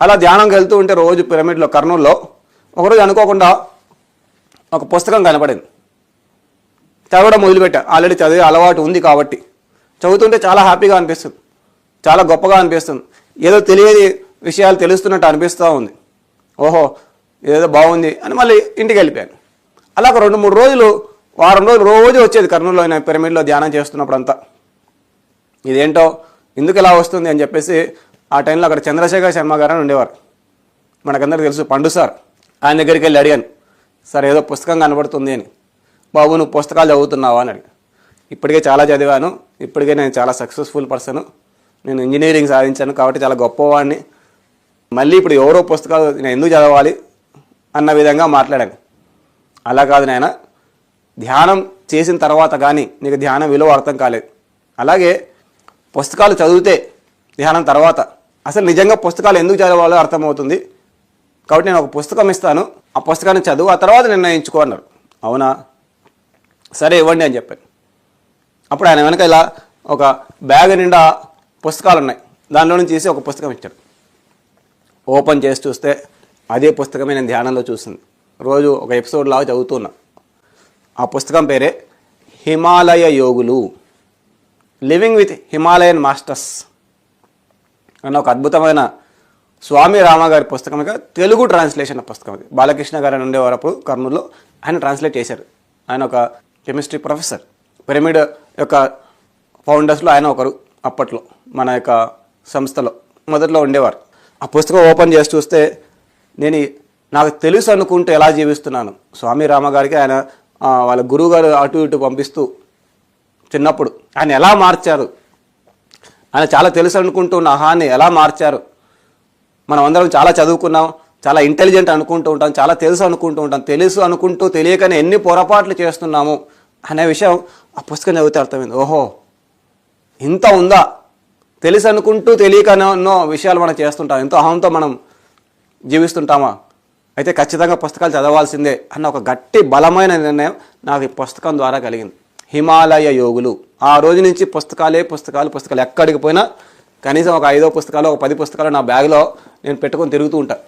అలా ధ్యానంకి వెళ్తూ ఉంటే రోజు పిరమిడ్లో కర్నూలులో ఒకరోజు అనుకోకుండా ఒక పుస్తకం కనపడింది. చదవడం మొదలుపెట్టా. ఆల్రెడీ చదివే అలవాటు ఉంది కాబట్టి చదువుతుంటే చాలా హ్యాపీగా అనిపిస్తుంది, చాలా గొప్పగా అనిపిస్తుంది. ఏదో తెలియని విషయాలు తెలుస్తున్నట్టు అనిపిస్తూ ఉంది. ఓహో ఏదో బాగుంది అని మళ్ళీ ఇంటికి వెళ్ళిపోయాను. అలా ఒక 2-3 రోజులు, వారం రోజులు రోజు వచ్చేది కర్నూలులో పిరమిడ్లో ధ్యానం చేస్తున్నప్పుడంతా. ఇదేంటో ఎందుకు ఇలా వస్తుంది అని చెప్పేసి ఆ టైంలో అక్కడ చంద్రశేఖర్ శర్మ గారు అని ఉండేవారు, మనకందరికీ తెలుసు, పండు సార్. ఆయన దగ్గరికి వెళ్ళి అడిగాను, సార్ ఏదో పుస్తకం కనబడుతుంది అని. బాబు నువ్వు పుస్తకాలు చదువుతున్నావా అని అడిగాను. ఇప్పటికే చాలా చదివాను, ఇప్పటికే నేను చాలా సక్సెస్ఫుల్ పర్సన్, నేను ఇంజనీరింగ్ సాధించాను కాబట్టి చాలా గొప్పవాడిని, మళ్ళీ ఇప్పుడు ఎవరో పుస్తకాలు నేను ఎందుకు చదవాలి అన్న విధంగా మాట్లాడాను. అలా కాదు నాయన, ధ్యానం చేసిన తర్వాత కానీ నీకు ధ్యానం విలువ అర్థం కాలేదు. అలాగే పుస్తకాలు చదివితే ధ్యానం తర్వాత అసలు నిజంగా పుస్తకాలు ఎందుకు చదవాలో అర్థమవుతుంది. కాబట్టి నేను ఒక పుస్తకం ఇస్తాను, ఆ పుస్తకాన్ని చదువు, ఆ తర్వాత నిర్ణయించుకో అన్నారు. అవునా సరే ఇవ్వండి అని చెప్పాను. అప్పుడు ఆయన వెనక ఇలా ఒక బ్యాగ్ నిండా పుస్తకాలు ఉన్నాయి, దానిలో నుంచి తీసి ఒక పుస్తకం ఇచ్చాడు. ఓపెన్ చేసి చూస్తే అదే పుస్తకమే నేను ధ్యానంలో చూసింది. రోజు ఒక ఎపిసోడ్ లాగా చదువుతున్నా. ఆ పుస్తకం పేరే హిమాలయ యోగులు, లివింగ్ విత్ హిమాలయన్ మాస్టర్స్ అన్న ఒక అద్భుతమైన స్వామి రామ గారి పుస్తకం. తెలుగు ట్రాన్స్లేషన్ పుస్తకం అది. బాలకృష్ణ గారు అని ఉండేవారు అప్పుడు కర్నూలులో, ఆయన ట్రాన్స్లేట్ చేశారు. ఆయన ఒక కెమిస్ట్రీ ప్రొఫెసర్, పిరమిడ్ యొక్క ఫౌండర్స్లో ఆయన ఒకరు. అప్పట్లో మన యొక్క సంస్థలో మొదట్లో ఉండేవారు. ఆ పుస్తకం ఓపెన్ చేసి చూస్తే నేను నాకు తెలుసు అనుకుంటూ ఎలా జీవిస్తున్నాను. స్వామి రామ గారికి ఆయన వాళ్ళ గురువు గారు అటు ఇటు పంపిస్తూ చిన్నప్పుడు ఆయన ఎలా మార్చారు, ఆయన చాలా తెలుసు అనుకుంటూ ఉన్న అహాన్ని ఎలా మార్చారు. మనం అందరం చాలా చదువుకున్నాం, చాలా ఇంటెలిజెంట్ అనుకుంటూ ఉంటాం, చాలా తెలుసు అనుకుంటూ ఉంటాం. తెలుసు అనుకుంటూ తెలియకనే ఎన్ని పొరపాట్లు చేస్తున్నాము అనే విషయం ఆ పుస్తకం చదివితే అర్థమైంది. ఓహో ఇంత ఉందా, తెలుసు అనుకుంటూ తెలియకనే ఎన్నో విషయాలు మనం చేస్తుంటాం, ఎంతో అహంతో మనం జీవిస్తుంటామా, అయితే ఖచ్చితంగా పుస్తకాలు చదవాల్సిందే అన్న ఒక గట్టి బలమైన నిర్ణయం నాకు ఈ పుస్తకం ద్వారా కలిగింది. హిమాలయ యోగులు. ఆ రోజు నుంచి పుస్తకాలు ఎక్కడికి పోయినా కనీసం ఒక 5 పుస్తకాలు, ఒక 10 పుస్తకాలు నా బ్యాగ్లో నేను పెట్టుకొని తిరుగుతూ ఉంటాను.